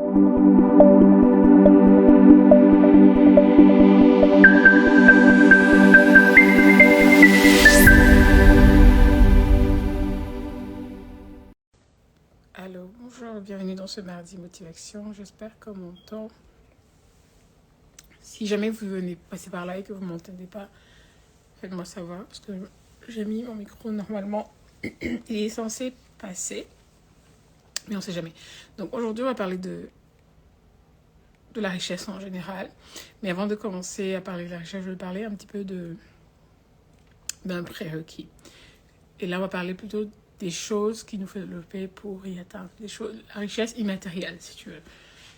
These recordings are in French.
Allô, bonjour, bienvenue dans ce mardi motivation. J'espère qu'on m'entend. Si jamais vous venez passer par là et que vous ne m'entendez pas, faites-moi savoir parce que j'ai mis mon micro normalement. Il est censé passer, mais on ne sait jamais. Donc aujourd'hui, on va parler de la richesse en général. Mais avant de commencer à parler de la richesse, je vais parler un petit peu d'un prérequis. Et là, on va parler plutôt des choses qui nous font développer pour y atteindre. La richesse immatérielle, si tu veux.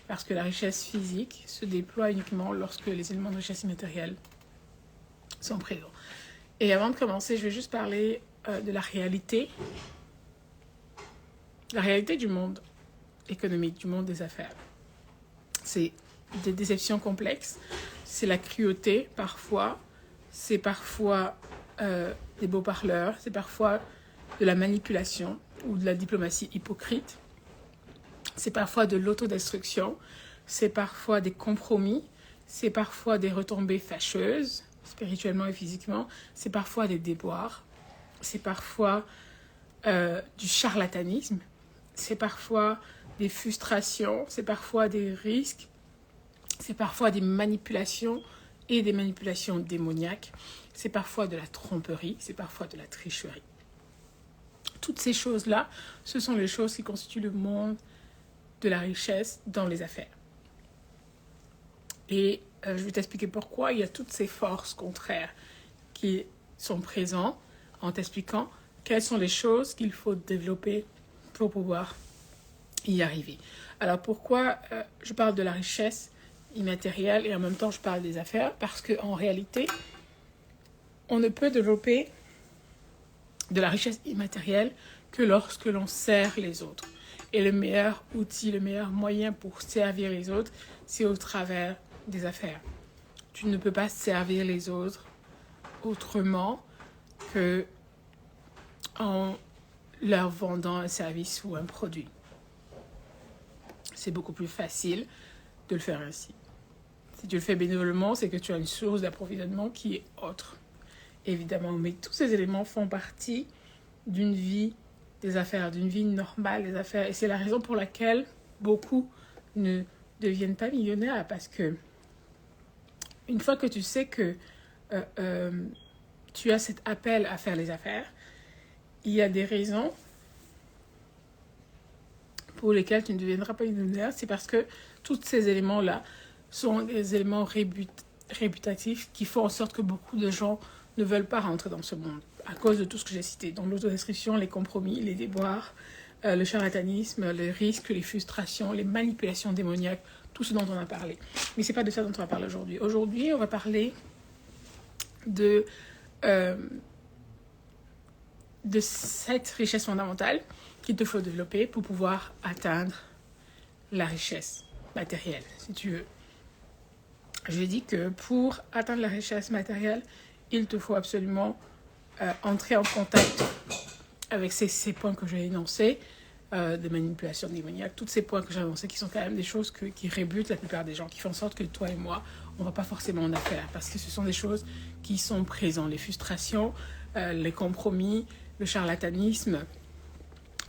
Parce que la richesse physique se déploie uniquement lorsque les éléments de richesse immatérielle sont présents. Et avant de commencer, je vais juste parler de la réalité du monde économique, du monde des affaires. C'est des déceptions complexes, c'est la cruauté parfois, c'est parfois des beaux parleurs, c'est parfois de la manipulation ou de la diplomatie hypocrite. C'est parfois de l'autodestruction, c'est parfois des compromis, c'est parfois des retombées fâcheuses, spirituellement et physiquement, c'est parfois des déboires, c'est parfois du charlatanisme, c'est parfois des frustrations, c'est parfois des risques, c'est parfois des manipulations et des manipulations démoniaques, c'est parfois de la tromperie, c'est parfois de la tricherie. Toutes ces choses-là, ce sont les choses qui constituent le monde de la richesse dans les affaires. Et je vais t'expliquer pourquoi il y a toutes ces forces contraires qui sont présentes en t'expliquant quelles sont les choses qu'il faut développer pour pouvoir y arriver. Alors pourquoi je parle de la richesse immatérielle et en même temps je parle des affaires? Parce qu'en réalité, on ne peut développer de la richesse immatérielle que lorsque l'on sert les autres. Et le meilleur outil, le meilleur moyen pour servir les autres, c'est au travers des affaires. Tu ne peux pas servir les autres autrement que en leur vendant un service ou un produit. C'est beaucoup plus facile de le faire ainsi. Si tu le fais bénévolement, c'est que tu as une source d'approvisionnement qui est autre, évidemment. Mais tous ces éléments font partie d'une vie des affaires, d'une vie normale des affaires. Et c'est la raison pour laquelle beaucoup ne deviennent pas millionnaires, parce que une fois que tu sais que tu as cet appel à faire les affaires, il y a des raisons pour lesquelles tu ne deviendras pas millionnaire. C'est parce que tous ces éléments-là sont des éléments réputatifs qui font en sorte que beaucoup de gens ne veulent pas rentrer dans ce monde à cause de tout ce que j'ai cité. Donc l'autodestruction, les compromis, les déboires, le charlatanisme, les risques, les frustrations, les manipulations démoniaques, tout ce dont on a parlé. Mais ce n'est pas de ça dont on va parler aujourd'hui. Aujourd'hui, on va parler de cette richesse fondamentale qu'il te faut développer pour pouvoir atteindre la richesse matérielle, si tu veux. Je dis que pour atteindre la richesse matérielle, il te faut absolument entrer en contact avec ces points que j'ai énoncés, de manipulation démoniaque, tous ces points que j'ai énoncés qui sont quand même des choses qui rebutent la plupart des gens, qui font en sorte que toi et moi, on ne va pas forcément en affaire, parce que ce sont des choses qui sont présentes, les frustrations, les compromis, le charlatanisme,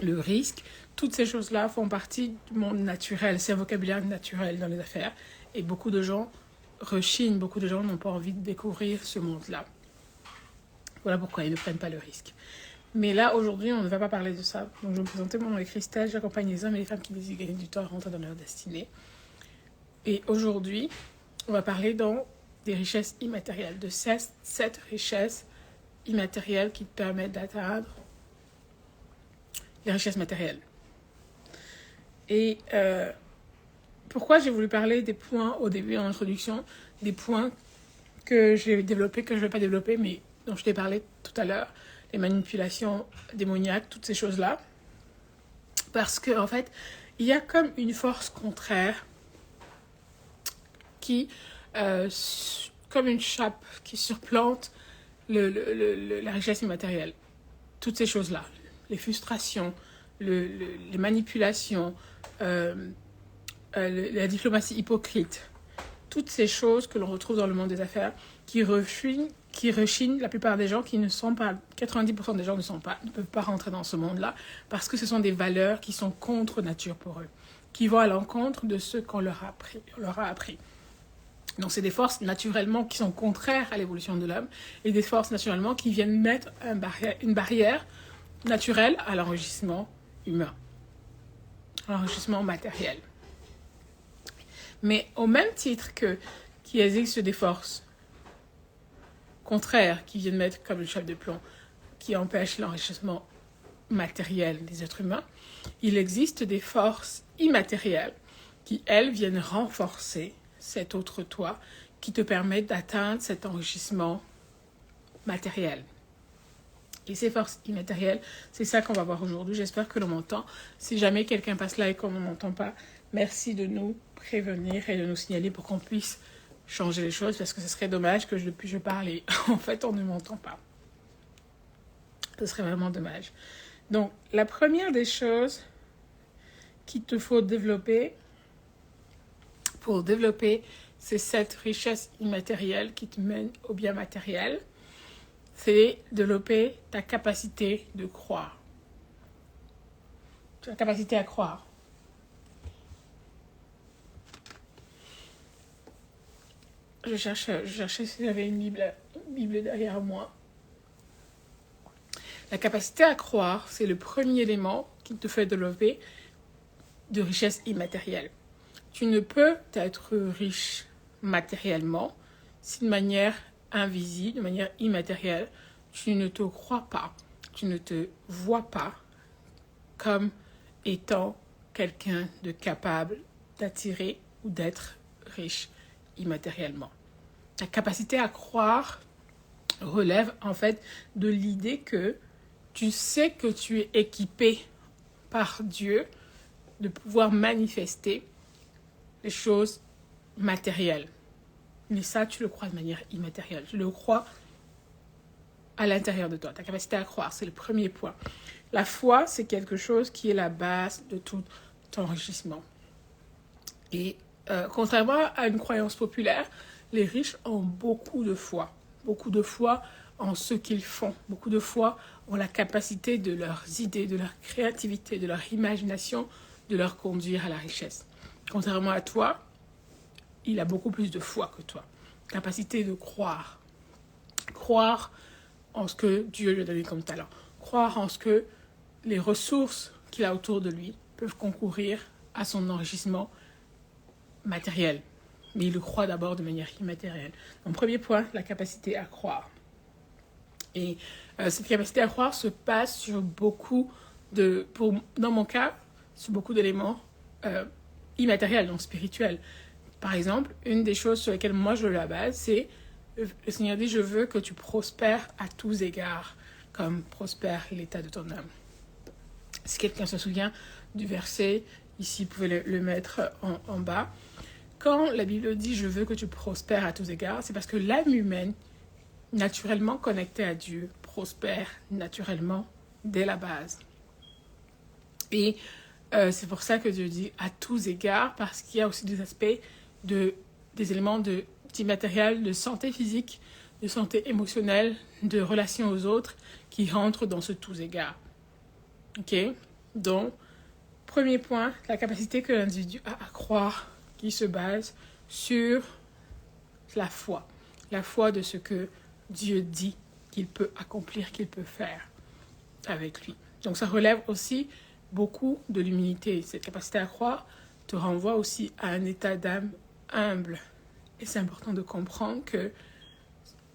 le risque, toutes ces choses-là font partie du monde naturel, c'est un vocabulaire naturel dans les affaires, et beaucoup de gens rechignent, beaucoup de gens n'ont pas envie de découvrir ce monde-là. Voilà pourquoi ils ne prennent pas le risque. Mais là, aujourd'hui, on ne va pas parler de ça. Donc, je vais me présenter, mon nom est Christelle, j'accompagne les hommes et les femmes qui désirent gagner du temps à rentrer dans leur destinée. Et aujourd'hui, on va parler des richesses immatérielles, de cette richesse immatérielle qui te permet d'atteindre les richesses matérielles. Et pourquoi j'ai voulu parler des points au début, en introduction, des points que j'ai développés, que je ne vais pas développer, mais dont je t'ai parlé tout à l'heure, les manipulations démoniaques, toutes ces choses-là. Parce qu'en fait, il y a comme une force contraire qui, comme une chape qui surplante la richesse immatérielle. Toutes ces choses-là, les frustrations, les manipulations, la diplomatie hypocrite. Toutes ces choses que l'on retrouve dans le monde des affaires qui rechignent la plupart des gens qui ne sont pas, 90% des gens ne peuvent pas rentrer dans ce monde-là parce que ce sont des valeurs qui sont contre nature pour eux, qui vont à l'encontre de ce qu'on leur a appris. Donc, c'est des forces naturellement qui sont contraires à l'évolution de l'homme et des forces naturellement qui viennent mettre une barrière naturelle à l'enrichissement humain, à l'enrichissement matériel. Mais au même titre qu'il existe des forces contraires qui viennent mettre comme le chef de plomb, qui empêchent l'enrichissement matériel des êtres humains, il existe des forces immatérielles qui, elles, viennent renforcer cet autre toi qui te permet d'atteindre cet enrichissement matériel. Et ces forces immatérielles, c'est ça qu'on va voir aujourd'hui. J'espère que l'on m'entend. Si jamais quelqu'un passe là et qu'on ne m'entend pas, merci de nous prévenir et de nous signaler pour qu'on puisse changer les choses, parce que ce serait dommage que depuis je parle et en fait on ne m'entend pas. Ce serait vraiment dommage. Donc, la première des choses qu'il te faut développer, pour développer, c'est cette richesse immatérielle qui te mène au bien matériel. C'est développer ta capacité de croire. Ta capacité à croire. Je cherchais si j'avais une Bible derrière moi. La capacité à croire, c'est le premier élément qui te fait développer de richesse immatérielle. Tu ne peux être riche matériellement si de manière invisible, de manière immatérielle, tu ne te crois pas, tu ne te vois pas comme étant quelqu'un de capable d'attirer ou d'être riche immatériellement. La capacité à croire relève en fait de l'idée que tu sais que tu es équipé par Dieu de pouvoir manifester les choses matérielles. Mais ça, tu le crois de manière immatérielle. Tu le crois à l'intérieur de toi. Ta capacité à croire, c'est le premier point. La foi, c'est quelque chose qui est la base de tout enrichissement. Et contrairement à une croyance populaire, les riches ont beaucoup de foi. Beaucoup de foi en ce qu'ils font. Beaucoup de foi ont la capacité de leurs idées, de leur créativité, de leur imagination, de leur conduire à la richesse. Contrairement à toi, il a beaucoup plus de foi que toi. Capacité de croire. Croire en ce que Dieu lui a donné comme talent. Croire en ce que les ressources qu'il a autour de lui peuvent concourir à son enrichissement matériel. Mais il le croit d'abord de manière immatérielle. Donc, premier point, la capacité à croire. Et cette capacité à croire se passe sur dans mon cas, sur beaucoup d'éléments immatériels, donc spirituels. Par exemple, une des choses sur lesquelles moi je la base, c'est le Seigneur dit, je veux que tu prospères à tous égards, comme prospère l'état de ton âme. Si quelqu'un se souvient du verset, ici, vous pouvez le mettre en bas. Quand la Bible dit, je veux que tu prospères à tous égards, c'est parce que l'âme humaine, naturellement connectée à Dieu, prospère naturellement dès la base. Et c'est pour ça que Dieu dit à tous égards, parce qu'il y a aussi des aspects, des éléments d'immatériel, de santé physique, de santé émotionnelle, de relation aux autres, qui rentrent dans ce tous égards. Ok? Donc, premier point, la capacité que l'individu a à croire, qui se base sur la foi de ce que Dieu dit qu'il peut accomplir, qu'il peut faire avec lui. Donc ça relève aussi beaucoup de l'humilité. Cette capacité à croire te renvoie aussi à un état d'âme humble. Et c'est important de comprendre que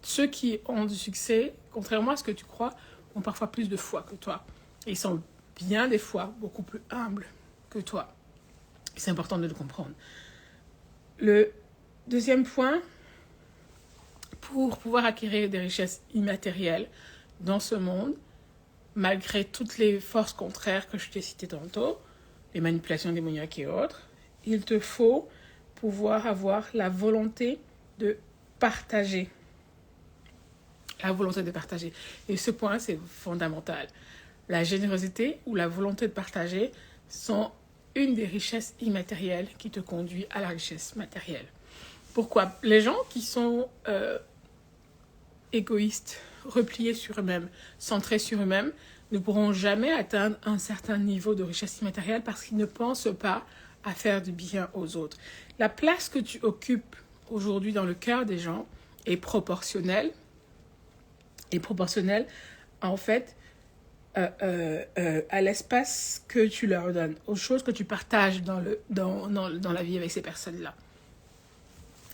ceux qui ont du succès, contrairement à ce que tu crois, ont parfois plus de foi que toi. Et ils sont bien des fois beaucoup plus humbles que toi. Et c'est important de le comprendre. Le deuxième point, pour pouvoir acquérir des richesses immatérielles dans ce monde, malgré toutes les forces contraires que je t'ai citées tantôt, les manipulations démoniaques et autres, il te faut pouvoir avoir la volonté de partager. La volonté de partager. Et ce point, c'est fondamental. La générosité ou la volonté de partager sont une des richesses immatérielles qui te conduit à la richesse matérielle. Pourquoi? Les gens qui sont égoïstes, repliés sur eux-mêmes, centrés sur eux-mêmes, ne pourront jamais atteindre un certain niveau de richesse immatérielle parce qu'ils ne pensent pas à faire du bien aux autres. La place que tu occupes aujourd'hui dans le cœur des gens est proportionnelle en fait à l'espace que tu leur donnes, aux choses que tu partages dans la vie avec ces personnes-là.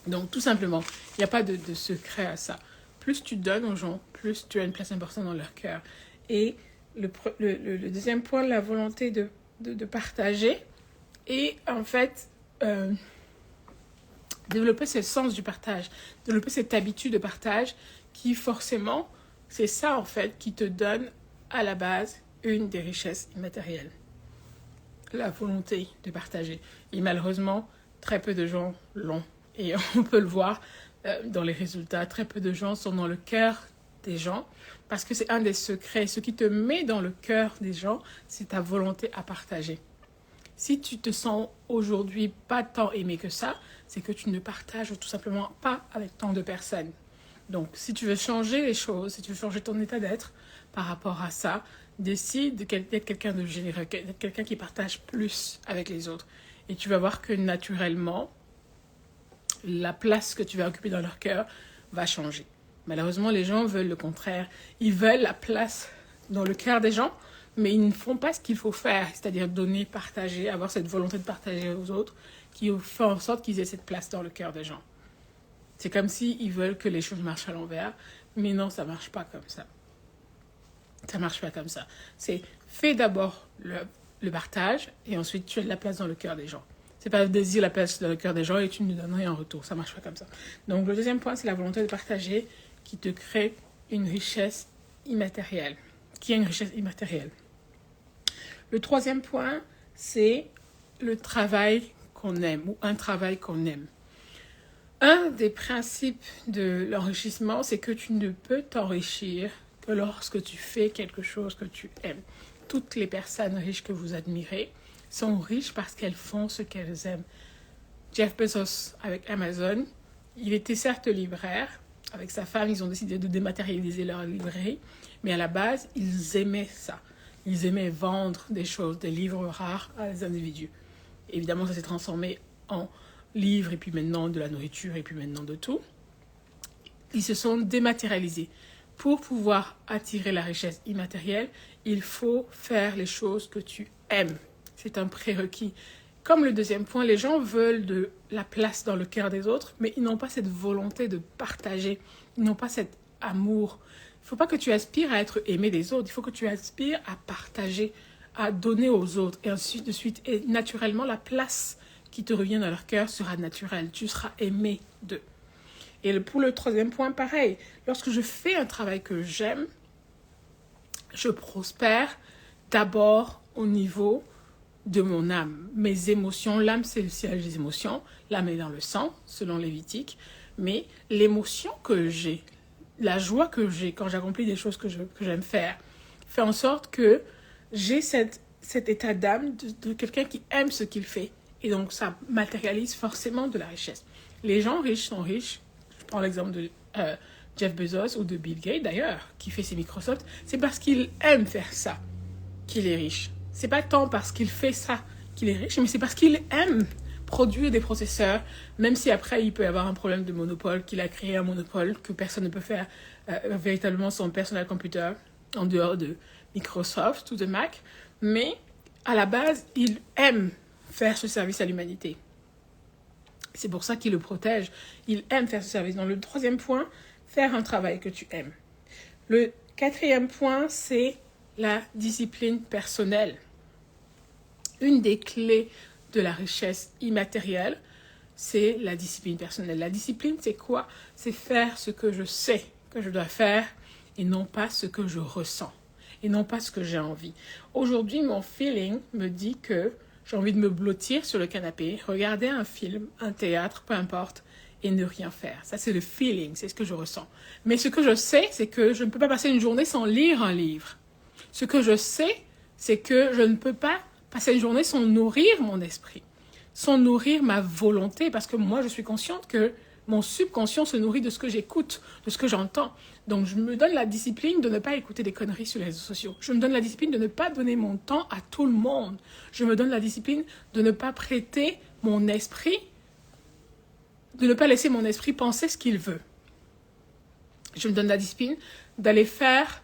Donc tout simplement, il n'y a pas de secret à ça. Plus tu donnes aux gens, plus tu as une place importante dans leur cœur. Et le deuxième point, la volonté de partager et en fait développer ce sens du partage, développer cette habitude de partage qui forcément, c'est ça en fait qui te donne à la base une des richesses immatérielles. La volonté de partager. Et malheureusement, très peu de gens l'ont. Et on peut le voir dans les résultats. Très peu de gens sont dans le cœur des gens parce que c'est un des secrets. Ce qui te met dans le cœur des gens, c'est ta volonté à partager. Si tu te sens aujourd'hui pas tant aimé que ça, c'est que tu ne partages tout simplement pas avec tant de personnes. Donc, si tu veux changer les choses, si tu veux changer ton état d'être par rapport à ça, décide d'être quelqu'un de généreux, d'être quelqu'un qui partage plus avec les autres. Et tu vas voir que naturellement, la place que tu vas occuper dans leur cœur va changer. Malheureusement, les gens veulent le contraire. Ils veulent la place dans le cœur des gens, mais ils ne font pas ce qu'il faut faire, c'est-à-dire donner, partager, avoir cette volonté de partager aux autres, qui fait en sorte qu'ils aient cette place dans le cœur des gens. C'est comme s'ils veulent que les choses marchent à l'envers, mais non, ça ne marche pas comme ça. Ça ne marche pas comme ça. C'est fais d'abord le partage, et ensuite tu as de la place dans le cœur des gens. C'est pas désir la place dans le cœur des gens et tu ne donnes rien en retour. Ça ne marche pas comme ça. Donc le deuxième point, c'est la volonté de partager qui te crée une richesse immatérielle. Qui est une richesse immatérielle. Le troisième point, c'est le travail qu'on aime ou un travail qu'on aime. Un des principes de l'enrichissement, c'est que tu ne peux t'enrichir que lorsque tu fais quelque chose que tu aimes. Toutes les personnes riches que vous admirez sont riches parce qu'elles font ce qu'elles aiment. Jeff Bezos avec Amazon, il était certes libraire. Avec sa femme, ils ont décidé de dématérialiser leur librairie. Mais à la base, ils aimaient ça. Ils aimaient vendre des choses, des livres rares à des individus. Évidemment, ça s'est transformé en livres et puis maintenant de la nourriture et puis maintenant de tout. Ils se sont dématérialisés. Pour pouvoir attirer la richesse immatérielle, il faut faire les choses que tu aimes. C'est un prérequis. Comme le deuxième point, les gens veulent de la place dans le cœur des autres, mais ils n'ont pas cette volonté de partager. Ils n'ont pas cet amour. Il ne faut pas que tu aspires à être aimé des autres. Il faut que tu aspires à partager, à donner aux autres, et ainsi de suite. Et naturellement, la place qui te revient dans leur cœur sera naturelle. Tu seras aimé d'eux. Et pour le troisième point, pareil. Lorsque je fais un travail que j'aime, je prospère d'abord au niveau de mon âme. Mes émotions, l'âme c'est le siège des émotions, l'âme est dans le sang, selon Lévitique, mais l'émotion que j'ai, la joie que j'ai quand j'accomplis des choses que j'aime faire, fait en sorte que j'ai cet état d'âme de quelqu'un qui aime ce qu'il fait. Et donc ça matérialise forcément de la richesse. Les gens riches sont riches. Je prends l'exemple de Jeff Bezos ou de Bill Gates d'ailleurs, qui fait ses Microsoft. C'est parce qu'il aime faire ça qu'il est riche. C'est pas tant parce qu'il fait ça qu'il est riche, mais c'est parce qu'il aime produire des processeurs, même si après il peut y avoir un problème de monopole, qu'il a créé un monopole, que personne ne peut faire véritablement son personal computer en dehors de Microsoft ou de Mac. Mais à la base, il aime faire ce service à l'humanité. C'est pour ça qu'il le protège. Il aime faire ce service. Dans le troisième point, faire un travail que tu aimes. Le quatrième point, c'est la discipline personnelle. Une des clés de la richesse immatérielle, c'est la discipline personnelle. La discipline, c'est quoi? C'est faire ce que je sais que je dois faire et non pas ce que je ressens et non pas ce que j'ai envie. Aujourd'hui, mon feeling me dit que j'ai envie de me blottir sur le canapé, regarder un film, un théâtre, peu importe, et ne rien faire. Ça, c'est le feeling, c'est ce que je ressens. Mais ce que je sais, c'est que je ne peux pas passer une journée sans lire un livre. Ce que je sais, c'est que je ne peux pas passer une journée sans nourrir mon esprit, sans nourrir ma volonté, parce que moi, je suis consciente que mon subconscient se nourrit de ce que j'écoute, de ce que j'entends. Donc, je me donne la discipline de ne pas écouter des conneries sur les réseaux sociaux. Je me donne la discipline de ne pas donner mon temps à tout le monde. Je me donne la discipline de ne pas prêter mon esprit, de ne pas laisser mon esprit penser ce qu'il veut. Je me donne la discipline d'aller faire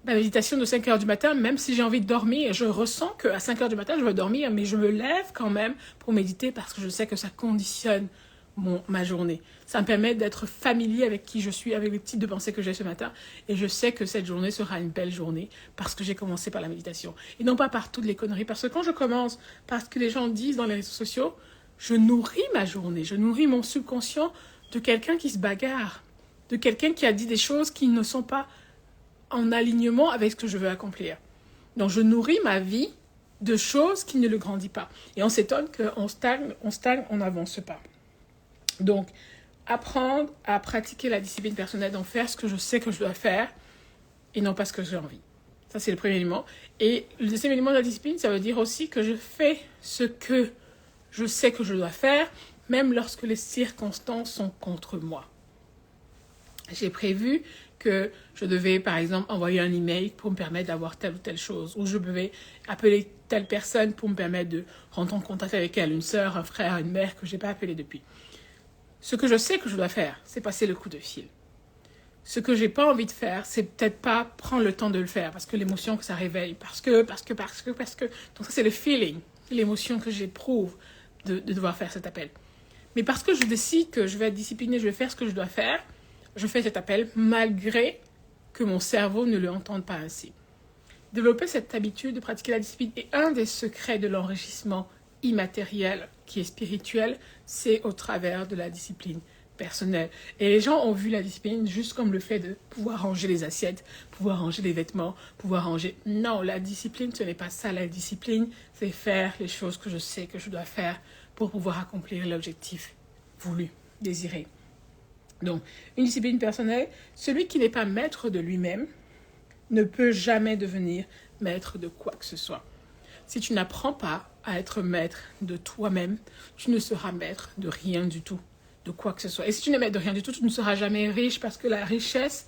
la méditation de 5 heures du matin, même si j'ai envie de dormir. Je ressens qu'à 5 heures du matin, je veux dormir, mais je me lève quand même pour méditer parce que je sais que ça conditionne ma journée. Ça me permet d'être familier avec qui je suis, avec les types de pensées que j'ai ce matin. Et je sais que cette journée sera une belle journée parce que j'ai commencé par la méditation. Et non pas par toutes les conneries. Parce que quand je commence par ce que les gens disent dans les réseaux sociaux, je nourris ma journée. Je nourris mon subconscient de quelqu'un qui se bagarre. De quelqu'un qui a dit des choses qui ne sont pas en alignement avec ce que je veux accomplir. Donc, je nourris ma vie de choses qui ne le grandissent pas. Et on s'étonne qu'on stagne, on n'avance pas. Donc, apprendre à pratiquer la discipline personnelle, donc faire ce que je sais que je dois faire et non pas ce que j'ai envie. Ça, c'est le premier élément. Et le deuxième élément de la discipline, ça veut dire aussi que je fais ce que je sais que je dois faire, même lorsque les circonstances sont contre moi. J'ai prévu que je devais, par exemple, envoyer un email pour me permettre d'avoir telle ou telle chose, ou je devais appeler telle personne pour me permettre de rentrer en contact avec elle, une sœur, un frère, une mère que je n'ai pas appelé depuis. Ce que je sais que je dois faire, c'est passer le coup de fil. Ce que j'ai pas envie de faire, c'est peut-être pas prendre le temps de le faire, parce que l'émotion que ça réveille, parce que. Donc ça, c'est le feeling, l'émotion que j'éprouve de devoir faire cet appel. Mais parce que je décide que je vais être disciplinée, je vais faire ce que je dois faire, je fais cet appel malgré que mon cerveau ne le entende pas ainsi. Développer cette habitude de pratiquer la discipline est un des secrets de l'enrichissement immatériel qui est spirituel, c'est au travers de la discipline personnelle. Et les gens ont vu la discipline juste comme le fait de pouvoir ranger les assiettes, pouvoir ranger les vêtements, pouvoir ranger... Non, la discipline, ce n'est pas ça. La discipline, c'est faire les choses que je sais que je dois faire pour pouvoir accomplir l'objectif voulu, désiré. Donc, une discipline personnelle, celui qui n'est pas maître de lui-même ne peut jamais devenir maître de quoi que ce soit. Si tu n'apprends pas à être maître de toi-même, tu ne seras maître de rien du tout, de quoi que ce soit. Et si tu n'es maître de rien du tout, tu ne seras jamais riche parce que la richesse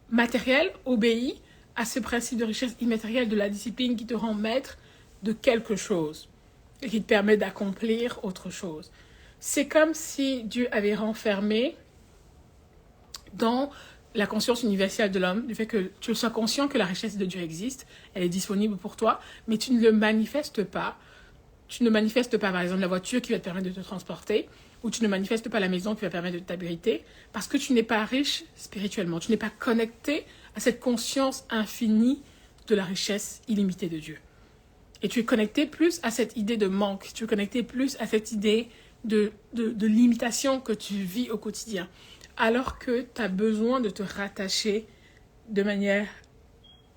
matérielle obéit à ce principe de richesse immatérielle de la discipline qui te rend maître de quelque chose et qui te permet d'accomplir autre chose. C'est comme si Dieu avait renfermé dans la conscience universelle de l'homme, du fait que tu sois conscient que la richesse de Dieu existe, elle est disponible pour toi, mais tu ne le manifestes pas. Tu ne manifestes pas, par exemple, la voiture qui va te permettre de te transporter, ou tu ne manifestes pas la maison qui va te permettre de t'abriter, parce que tu n'es pas riche spirituellement. Tu n'es pas connecté à cette conscience infinie de la richesse illimitée de Dieu. Et tu es connecté plus à cette idée de manque, tu es connecté plus à cette idée de limitation que tu vis au quotidien. Alors que tu as besoin de te rattacher de manière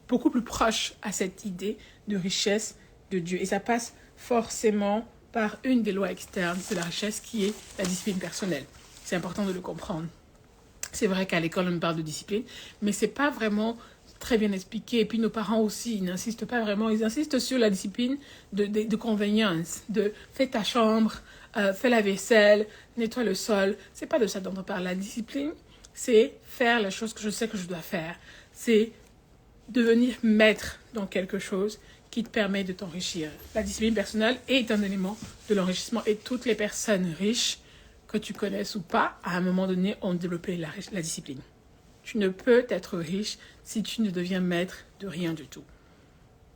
beaucoup plus proche à cette idée de richesse de Dieu. Et ça passe forcément par une des lois externes de la richesse qui est la discipline personnelle. C'est important de le comprendre. C'est vrai qu'à l'école, on me parle de discipline, mais ce n'est pas vraiment très bien expliqué. Et puis nos parents aussi, ils n'insistent pas vraiment. Ils insistent sur la discipline de convenience, de fais ta chambre, fais la vaisselle, nettoie le sol. C'est pas de ça dont on parle. La discipline, c'est faire la chose que je sais que je dois faire. C'est devenir maître dans quelque chose qui te permet de t'enrichir. La discipline personnelle est un élément de l'enrichissement et toutes les personnes riches, que tu connaisses ou pas, à un moment donné, ont développé la discipline. Tu ne peux être riche si tu ne deviens maître de rien du tout.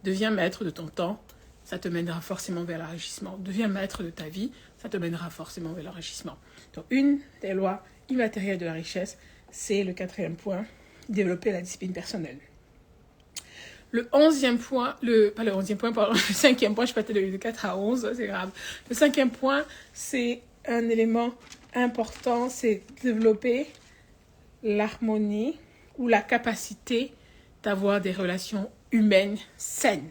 Deviens maître de ton temps, ça te mènera forcément vers l'enrichissement. Deviens maître de ta vie, ça te mènera forcément vers l'enrichissement. Donc, une des lois immatérielles de la richesse, c'est le 4e point, développer la discipline personnelle. Le 5e point, je suis passée de 4 à 11, c'est grave. Le 5e point, c'est un élément important, c'est développer l'harmonie ou la capacité d'avoir des relations humaines saines.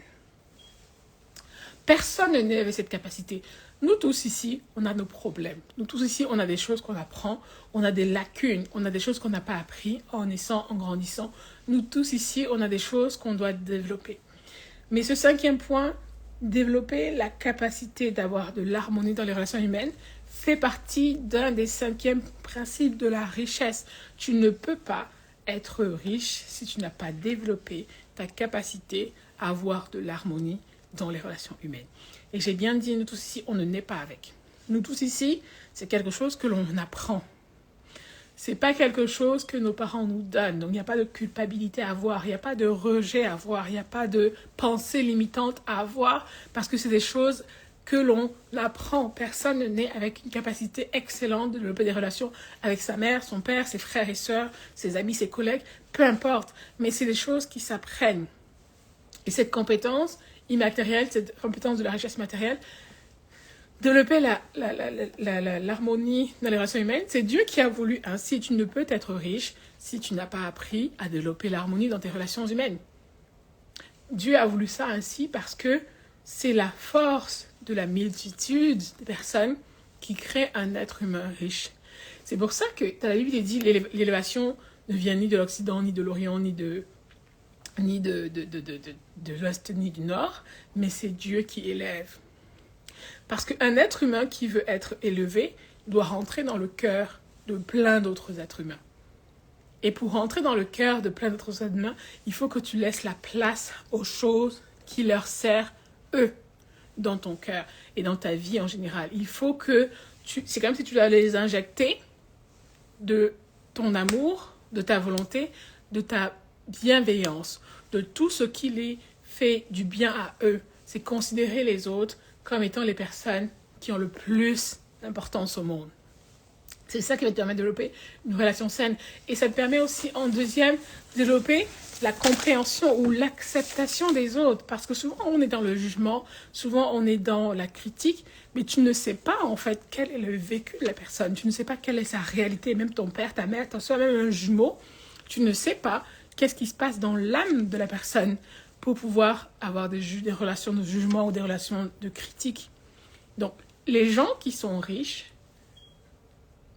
Personne n'est avec cette capacité. Nous tous ici, on a nos problèmes. Nous tous ici, on a des choses qu'on apprend, on a des lacunes, on a des choses qu'on n'a pas appris en naissant, en grandissant. Nous tous ici, on a des choses qu'on doit développer. Mais ce 5e point développer la capacité d'avoir de l'harmonie dans les relations humaines fait partie d'un des 5e principes de la richesse. Tu ne peux pas être riche si tu n'as pas développé ta capacité à avoir de l'harmonie dans les relations humaines. Et j'ai bien dit, nous tous ici, on ne naît pas avec. Nous tous ici, c'est quelque chose que l'on apprend. C'est pas quelque chose que nos parents nous donnent. Donc, il n'y a pas de culpabilité à avoir, il n'y a pas de rejet à avoir, il n'y a pas de pensée limitante à avoir, parce que c'est des choses que l'on apprend. Personne ne naît avec une capacité excellente de développer des relations avec sa mère, son père, ses frères et sœurs, ses amis, ses collègues, peu importe. Mais c'est des choses qui s'apprennent. Et cette compétence immatérielle, cette compétence de la richesse matérielle, développer l'harmonie dans les relations humaines, c'est Dieu qui a voulu ainsi. Tu ne peux être riche si tu n'as pas appris à développer l'harmonie dans tes relations humaines. Dieu a voulu ça ainsi parce que c'est la force de la multitude de personnes qui crée un être humain riche. C'est pour ça que dans la Bible, il dit l'élévation ne vient ni de l'Occident, ni de l'Orient, ni de l'Ouest, ni du Nord, mais c'est Dieu qui élève. Parce qu'un être humain qui veut être élevé doit rentrer dans le cœur de plein d'autres êtres humains. Et pour rentrer dans le cœur de plein d'autres êtres humains, il faut que tu laisses la place aux choses qui leur servent, eux, dans ton cœur et dans ta vie en général. Il faut que c'est comme si tu dois les injecter de ton amour, de ta volonté, de ta bienveillance, de tout ce qui les fait du bien à eux. C'est considérer les autres comme étant les personnes qui ont le plus d'importance au monde. C'est ça qui va te permettre de développer une relation saine. Et ça te permet aussi, en deuxième, de développer la compréhension ou l'acceptation des autres. Parce que souvent, on est dans le jugement, souvent, on est dans la critique, mais tu ne sais pas, en fait, quel est le vécu de la personne. Tu ne sais pas quelle est sa réalité. Même ton père, ta mère, toi même un jumeau, tu ne sais pas qu'est-ce qui se passe dans l'âme de la personne pour pouvoir avoir des relations de jugement ou des relations de critique. Donc, les gens qui sont riches,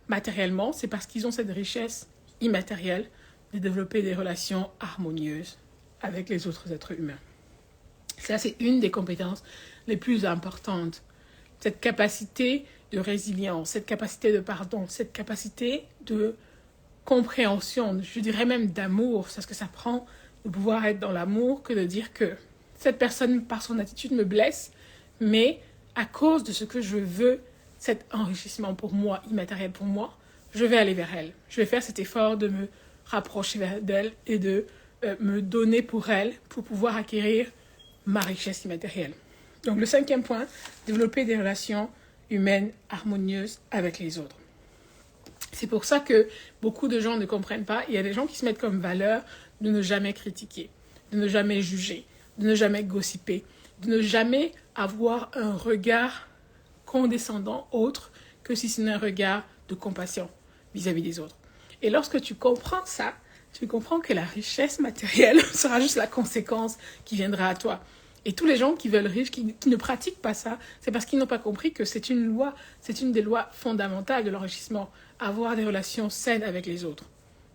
matériellement, c'est parce qu'ils ont cette richesse immatérielle de développer des relations harmonieuses avec les autres êtres humains. Ça, c'est une des compétences les plus importantes. Cette capacité de résilience, cette capacité de pardon, cette capacité de compréhension, je dirais même d'amour, c'est ce que ça prend de pouvoir être dans l'amour que de dire que cette personne, par son attitude, me blesse, mais à cause de ce que je veux, cet enrichissement pour moi, immatériel pour moi, je vais aller vers elle. Je vais faire cet effort de me rapprocher d'elle et de me donner pour elle pour pouvoir acquérir ma richesse immatérielle. Donc le 5e point, développer des relations humaines harmonieuses avec les autres. C'est pour ça que beaucoup de gens ne comprennent pas. Il y a des gens qui se mettent comme valeur de ne jamais critiquer, de ne jamais juger, de ne jamais gossiper, de ne jamais avoir un regard condescendant autre que si c'est un regard de compassion vis-à-vis des autres. Et lorsque tu comprends ça, tu comprends que la richesse matérielle sera juste la conséquence qui viendra à toi. Et tous les gens qui veulent riches, qui ne pratiquent pas ça, c'est parce qu'ils n'ont pas compris que c'est une loi, c'est une des lois fondamentales de l'enrichissement, avoir des relations saines avec les autres.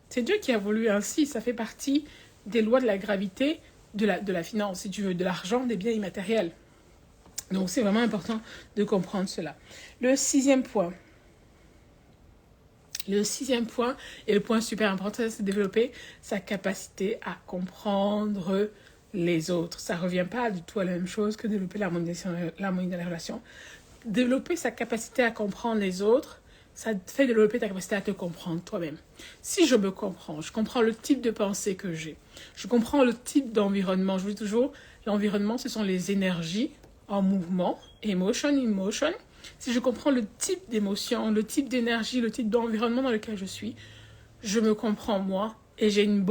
C'est Dieu qui a voulu ainsi, ça fait partie des lois de la gravité, de la finance, si tu veux, de l'argent, des biens immatériels. Donc c'est vraiment important de comprendre cela. Le 6e point. Le 6e point, et le point super important, c'est de développer sa capacité à comprendre les autres. Ça ne revient pas du tout à la même chose que développer l'harmonie dans les relations. Développer sa capacité à comprendre les autres, ça te fait développer ta capacité à te comprendre toi-même. Si je me comprends, je comprends le type de pensée que j'ai. Je comprends le type d'environnement. Je vous dis toujours, l'environnement, ce sont les énergies en mouvement, emotion. Si je comprends le type d'émotion, le type d'énergie, le type d'environnement dans lequel je suis, je me comprends moi et j'ai une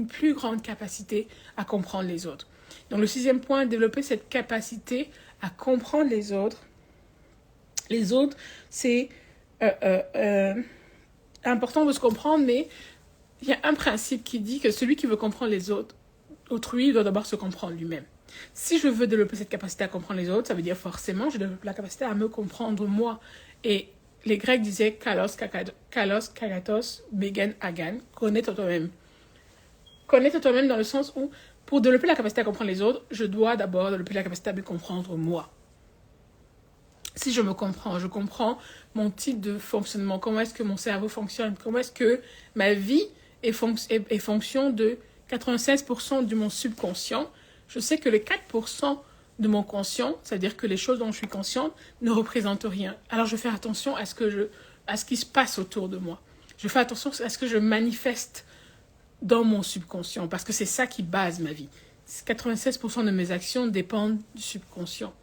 plus grande capacité à comprendre les autres. Donc le 6e point, développer cette capacité à comprendre les autres. Les autres, c'est important de se comprendre, mais il y a un principe qui dit que celui qui veut comprendre les autres, autrui, doit d'abord se comprendre lui-même. Si je veux développer cette capacité à comprendre les autres, ça veut dire forcément je développe la capacité à me comprendre moi. Et les Grecs disaient kalos, kagatos, begen, agan, connais-toi toi-même. Connais-toi toi-même dans le sens où Pour développer la capacité à comprendre les autres, je dois d'abord développer la capacité à me comprendre moi. Si je me comprends, je comprends mon type de fonctionnement, comment est-ce que mon cerveau fonctionne, comment est-ce que ma vie est fonction de 96% de mon subconscient. Je sais que les 4% de mon conscient, c'est-à-dire que les choses dont je suis consciente, ne représentent rien. Alors je fais attention à ce qui se passe autour de moi. Je fais attention à ce que je manifeste dans mon subconscient, parce que c'est ça qui base ma vie. 96% de mes actions dépendent du subconscient.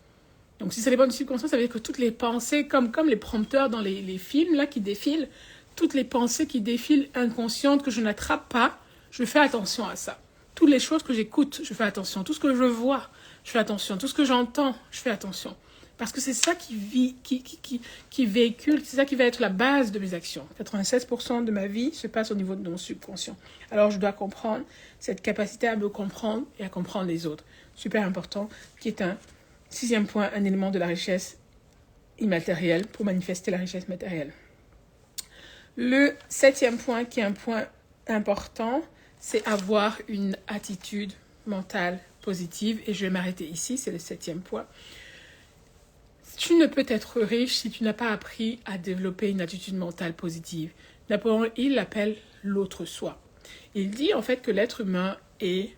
Donc, si ça dépend du subconscient, ça veut dire que toutes les pensées, comme les prompteurs dans les films là, qui défilent, toutes les pensées qui défilent inconscientes que je n'attrape pas, je fais attention à ça. Toutes les choses que j'écoute, je fais attention. Tout ce que je vois, je fais attention. Tout ce que j'entends, je fais attention. Parce que c'est ça qui véhicule, c'est ça qui va être la base de mes actions. 96% de ma vie se passe au niveau de mon subconscient. Alors, je dois comprendre cette capacité à me comprendre et à comprendre les autres. Super important, qui est un 6e point, un élément de la richesse immatérielle pour manifester la richesse matérielle. Le 7e point, qui est un point important, c'est avoir une attitude mentale positive. Et je vais m'arrêter ici, c'est le 7e point. Tu ne peux être riche si tu n'as pas appris à développer une attitude mentale positive. Napoléon Hill l'appelle l'autre soi. Il dit en fait que l'être humain est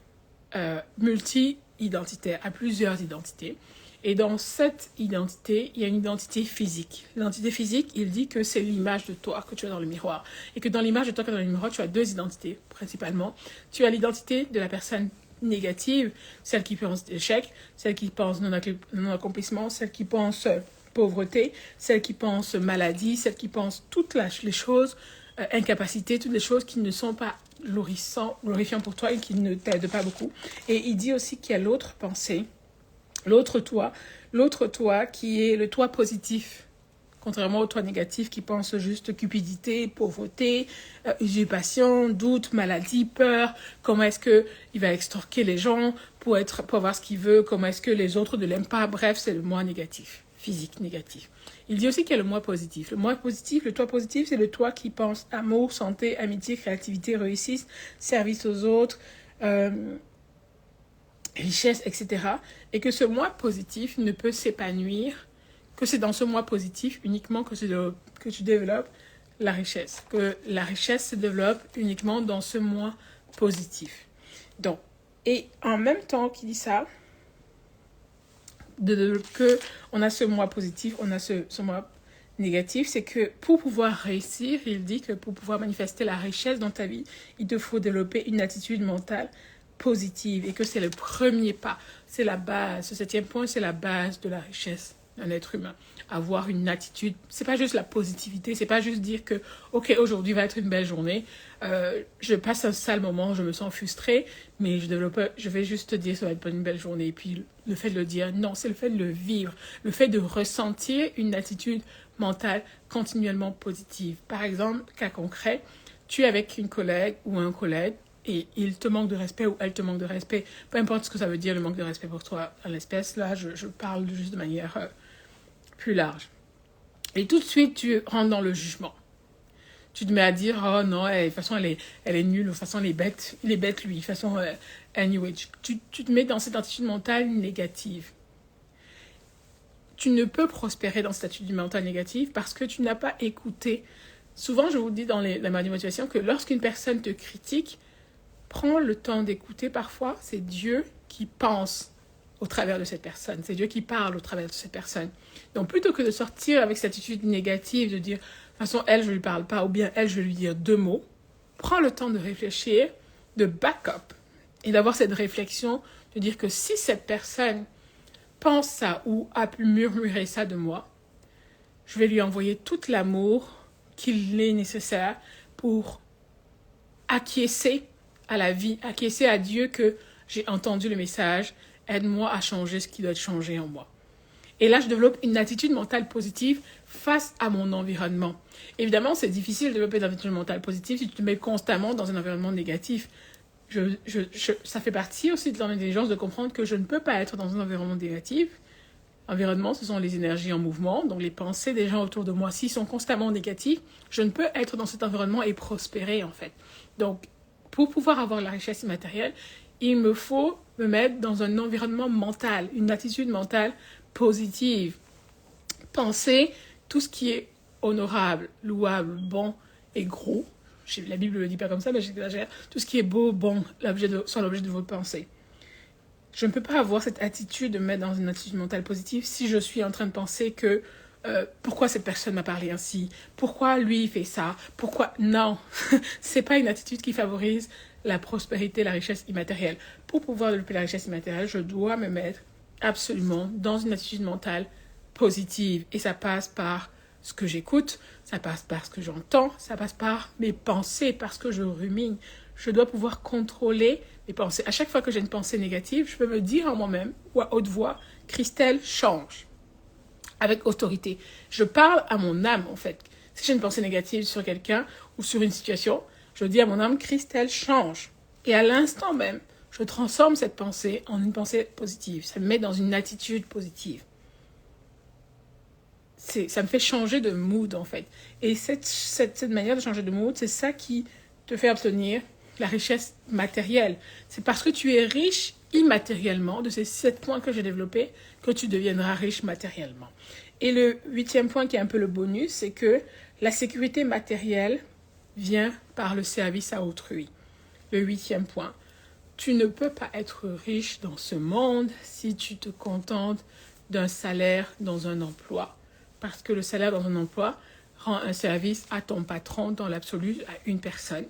multi-identitaire, a plusieurs identités. Et dans cette identité, il y a une identité physique. L'identité physique, il dit que c'est l'image de toi que tu as dans le miroir. Et que dans l'image de toi que tu as dans le miroir, tu as 2 identités, principalement. Tu as l'identité de la personne négative, celle qui pense échec, celle qui pense non-accomplissement, celle qui pense pauvreté, celle qui pense maladie, celle qui pense toutes les choses, incapacité, toutes les choses qui ne sont pas glorifiantes pour toi et qui ne t'aident pas beaucoup. Et il dit aussi qu'il y a l'autre pensée, l'autre toi qui est le toi positif, contrairement au toi négatif qui pense juste cupidité, pauvreté, usurpation, doute, maladie, peur, comment est-ce qu'il va extorquer les gens pour avoir ce qu'il veut, comment est-ce que les autres ne l'aiment pas, bref, c'est le moi négatif, physique négatif. Il dit aussi qu'il y a le moi positif. Le moi positif, le toi positif, c'est le toi qui pense amour, santé, amitié, créativité, réussite, service aux autres, richesse, etc. Et que ce moi positif ne peut s'épanouir que c'est dans ce moi positif uniquement que tu développes la richesse. Que la richesse se développe uniquement dans ce moi positif. Donc, et en même temps qu'il dit ça, que on a ce moi positif, on a ce moi négatif, c'est que pour pouvoir réussir, il dit que pour pouvoir manifester la richesse dans ta vie, il te faut développer une attitude mentale positive et que c'est le premier pas, c'est la base. Ce 7e point, c'est la base de la richesse d'un être humain. Avoir une attitude, c'est pas juste la positivité, c'est pas juste dire que ok, aujourd'hui va être une belle journée, je passe un sale moment, je me sens frustrée, mais je vais juste te dire ça va être une belle journée. Et puis le fait de le dire, non, c'est le fait de le vivre, le fait de ressentir une attitude mentale continuellement positive. Par exemple, cas concret, tu es avec une collègue ou un collègue et il te manque de respect ou elle te manque de respect, peu importe ce que ça veut dire le manque de respect pour toi à l'espèce, là je parle juste de manière plus large. Et tout de suite tu rentres dans le jugement. Tu te mets à dire oh non, de toute façon elle est nulle, de toute façon il est bête lui, de toute façon anyway, tu te mets dans cette attitude mentale négative. Tu ne peux prospérer dans cette attitude mentale négative parce que tu n'as pas écouté. Souvent je vous dis dans la motivation que lorsqu'une personne te critique, prends le temps d'écouter. Parfois, c'est Dieu qui pense au travers de cette personne. C'est Dieu qui parle au travers de cette personne. Donc, plutôt que de sortir avec cette attitude négative, de dire, de toute façon, elle, je ne lui parle pas, ou bien elle, je vais lui dire 2 mots, prends le temps de réfléchir, de back up, et d'avoir cette réflexion, de dire que si cette personne pense ça, ou a pu murmurer ça de moi, je vais lui envoyer tout l'amour qu'il est nécessaire pour acquiescer à la vie, acquiescer à Dieu que j'ai entendu le message, aide-moi à changer ce qui doit être changé en moi. Et là, je développe une attitude mentale positive face à mon environnement. Évidemment, c'est difficile de développer une attitude mentale positive si tu te mets constamment dans un environnement négatif. Ça fait partie aussi de l'intelligence de comprendre que je ne peux pas être dans un environnement négatif. Environnement, ce sont les énergies en mouvement, donc les pensées des gens autour de moi, s'ils sont constamment négatifs, je ne peux être dans cet environnement et prospérer en fait. Donc, pour pouvoir avoir la richesse immatérielle, il me faut me mettre dans un environnement mental, une attitude mentale positive. Penser tout ce qui est honorable, louable, bon et gros. La Bible ne le dit pas comme ça, mais j'exagère. Tout ce qui est beau, bon, sont l'objet de vos pensées. Je ne peux pas avoir cette attitude de me mettre dans une attitude mentale positive si je suis en train de penser que pourquoi cette personne m'a parlé ainsi, pourquoi lui il fait ça, pourquoi... Non, c'est pas une attitude qui favorise la prospérité, la richesse immatérielle. Pour pouvoir développer la richesse immatérielle, je dois me mettre absolument dans une attitude mentale positive. Et ça passe par ce que j'écoute, ça passe par ce que j'entends, ça passe par mes pensées, parce que je rumine. Je dois pouvoir contrôler mes pensées. À chaque fois que j'ai une pensée négative, je peux me dire en moi-même, ou à haute voix, Christelle, change. Avec autorité. Je parle à mon âme, en fait. Si j'ai une pensée négative sur quelqu'un ou sur une situation, je dis à mon âme, Christelle, change. Et à l'instant même, je transforme cette pensée en une pensée positive. Ça me met dans une attitude positive. Ça me fait changer de mood, en fait. Et cette manière de changer de mood, c'est ça qui te fait obtenir la richesse matérielle. C'est parce que tu es riche immatériellement, de ces 7 points que j'ai développés, que tu deviendras riche matériellement. Et le 8e point, qui est un peu le bonus, c'est que la sécurité matérielle vient par le service à autrui. Le 8e point, tu ne peux pas être riche dans ce monde si tu te contentes d'un salaire dans un emploi. Parce que le salaire dans un emploi rend un service à ton patron dans l'absolu, à une personne.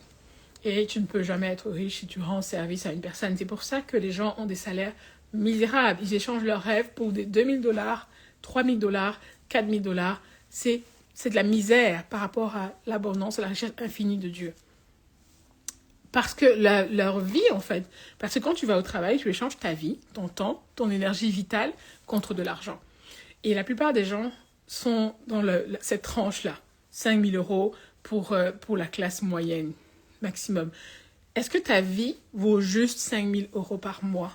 Et tu ne peux jamais être riche si tu rends service à une personne. C'est pour ça que les gens ont des salaires misérables. Ils échangent leurs rêves pour des $2 000, $3 000, $4 000. C'est de la misère par rapport à l'abondance, à la richesse infinie de Dieu. Parce que leur vie, en fait, parce que quand tu vas au travail, tu échanges ta vie, ton temps, ton énergie vitale contre de l'argent. Et la plupart des gens sont dans cette tranche-là, 5 000 euros pour la classe moyenne maximum. Est-ce que ta vie vaut juste 5 000 euros par mois?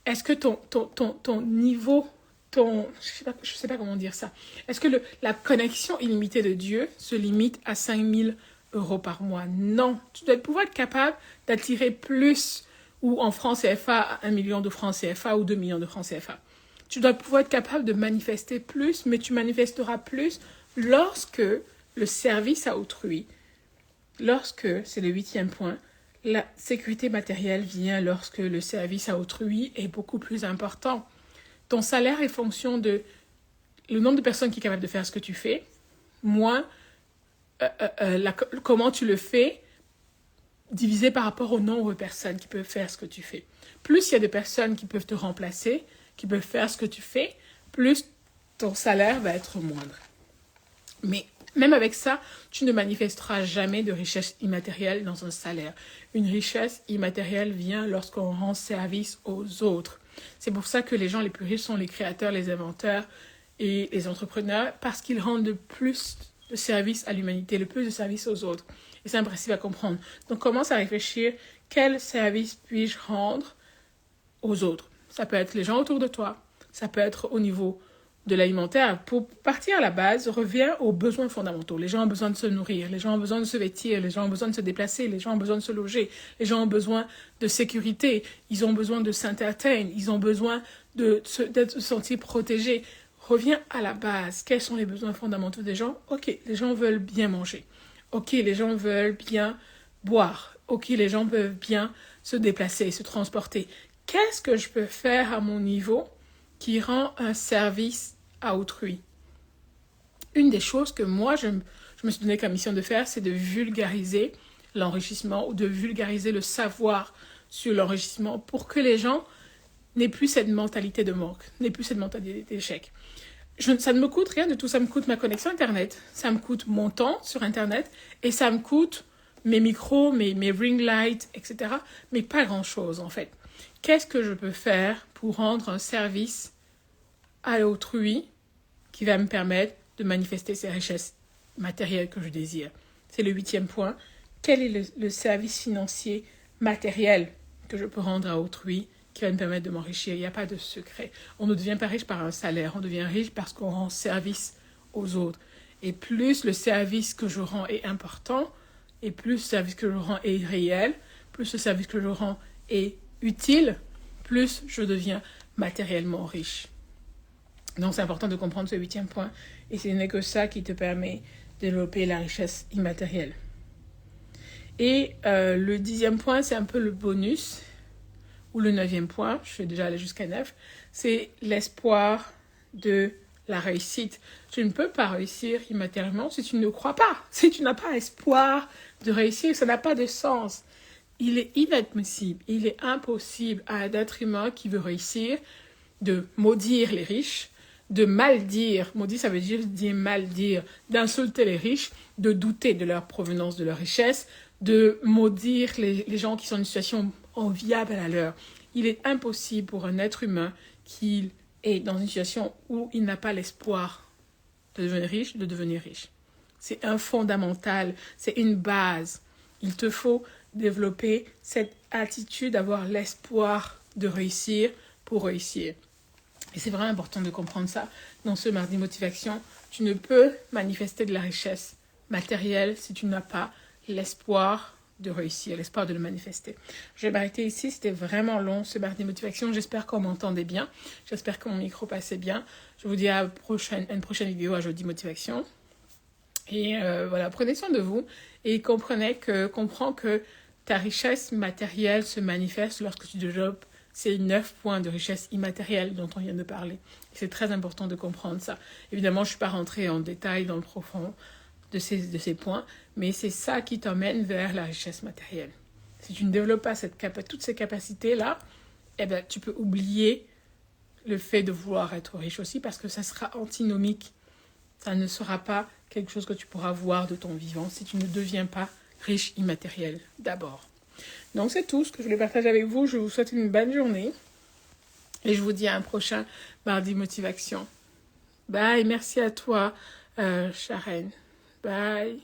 Est-ce que ton niveau, je sais pas comment dire ça, est-ce que la connexion illimitée de Dieu se limite à 5 000 euros par mois? Non. Tu dois pouvoir être capable d'attirer plus, ou en francs CFA, 1 million de francs CFA ou 2 millions de francs CFA. Tu dois pouvoir être capable de manifester plus, mais tu manifesteras plus lorsque le service à autrui, lorsque, c'est le 8e point, la sécurité matérielle vient lorsque le service à autrui est beaucoup plus important. Ton salaire est fonction de le nombre de personnes qui est capable de faire ce que tu fais, moins comment tu le fais, divisé par rapport au nombre de personnes qui peuvent faire ce que tu fais. Plus il y a de personnes qui peuvent te remplacer, qui peuvent faire ce que tu fais, plus ton salaire va être moindre. Mais même avec ça, tu ne manifesteras jamais de richesse immatérielle dans un salaire. Une richesse immatérielle vient lorsqu'on rend service aux autres. C'est pour ça que les gens les plus riches sont les créateurs, les inventeurs et les entrepreneurs, parce qu'ils rendent le plus de service à l'humanité, le plus de service aux autres. Et c'est un principe à comprendre. Donc commence à réfléchir, quel service puis-je rendre aux autres? Ça peut être les gens autour de toi, ça peut être au niveau de l'alimentaire. Pour partir à la base, reviens aux besoins fondamentaux. Les gens ont besoin de se nourrir, les gens ont besoin de se vêtir, les gens ont besoin de se déplacer, les gens ont besoin de se loger, les gens ont besoin de sécurité, ils ont besoin de s'entertainer, ils ont besoin de se sentir protégés. Reviens à la base. Quels sont les besoins fondamentaux des gens? Ok, les gens veulent bien manger. Ok, les gens veulent bien boire. Ok, les gens peuvent bien se déplacer, se transporter. Qu'est-ce que je peux faire à mon niveau qui rend un service à autrui? Une des choses que moi, je me suis donné comme mission de faire, c'est de vulgariser l'enrichissement ou de vulgariser le savoir sur l'enrichissement pour que les gens n'aient plus cette mentalité de manque, n'aient plus cette mentalité d'échec. Ça ne me coûte rien de tout, ça me coûte ma connexion Internet, ça me coûte mon temps sur Internet et ça me coûte mes micros, mes ring lights, etc. Mais pas grand-chose en fait. Qu'est-ce que je peux faire pour rendre un service à autrui qui va me permettre de manifester ces richesses matérielles que je désire? C'est le 8e point. Quel est le service financier matériel que je peux rendre à autrui qui va me permettre de m'enrichir? Il n'y a pas de secret. On ne devient pas riche par un salaire, on devient riche parce qu'on rend service aux autres. Et plus le service que je rends est important, et plus le service que je rends est réel, plus le service que je rends est utile, plus je deviens matériellement riche. Donc c'est important de comprendre ce 8e point. Et ce n'est que ça qui te permet de développer la richesse immatérielle. Et le 10e point, c'est un peu le bonus. Ou le 9e point, je suis déjà allée jusqu'à 9, c'est l'espoir de la réussite. Tu ne peux pas réussir immatériellement si tu ne crois pas. Si tu n'as pas espoir de réussir, ça n'a pas de sens. Il est inadmissible, il est impossible à un être humain qui veut réussir de maudire les riches, de mal dire, maudire ça veut dire mal dire, d'insulter les riches, de douter de leur provenance, de leur richesse, de maudire les gens qui sont dans une situation enviable à la leur. Il est impossible pour un être humain qui est dans une situation où il n'a pas l'espoir de devenir riche. C'est un fondamental, c'est une base. Il te faut développer cette attitude, d'avoir l'espoir de réussir pour réussir. Et c'est vraiment important de comprendre ça dans ce mardi motivation. Tu ne peux manifester de la richesse matérielle si tu n'as pas l'espoir de réussir, l'espoir de le manifester. Je vais m'arrêter ici, c'était vraiment long ce mardi motivation. J'espère qu'on m'entendait bien, j'espère que mon micro passait bien. Je vous dis à une prochaine vidéo à jeudi motivation. Et voilà, prenez soin de vous et comprends que ta richesse matérielle se manifeste lorsque tu développes ces 9 points de richesse immatérielle dont on vient de parler. Et c'est très important de comprendre ça. Évidemment, je ne suis pas rentrée en détail dans le profond de ces points, mais c'est ça qui t'emmène vers la richesse matérielle. Si tu ne développes pas toutes ces capacités-là, eh ben, tu peux oublier le fait de vouloir être riche aussi parce que ça sera antinomique. Ça ne sera pas quelque chose que tu pourras voir de ton vivant si tu ne deviens pas riche immatériel d'abord. Donc c'est tout ce que je voulais partager avec vous. Je vous souhaite une bonne journée et je vous dis à un prochain mardi motivation. Bye, merci à toi, Sharon. Bye.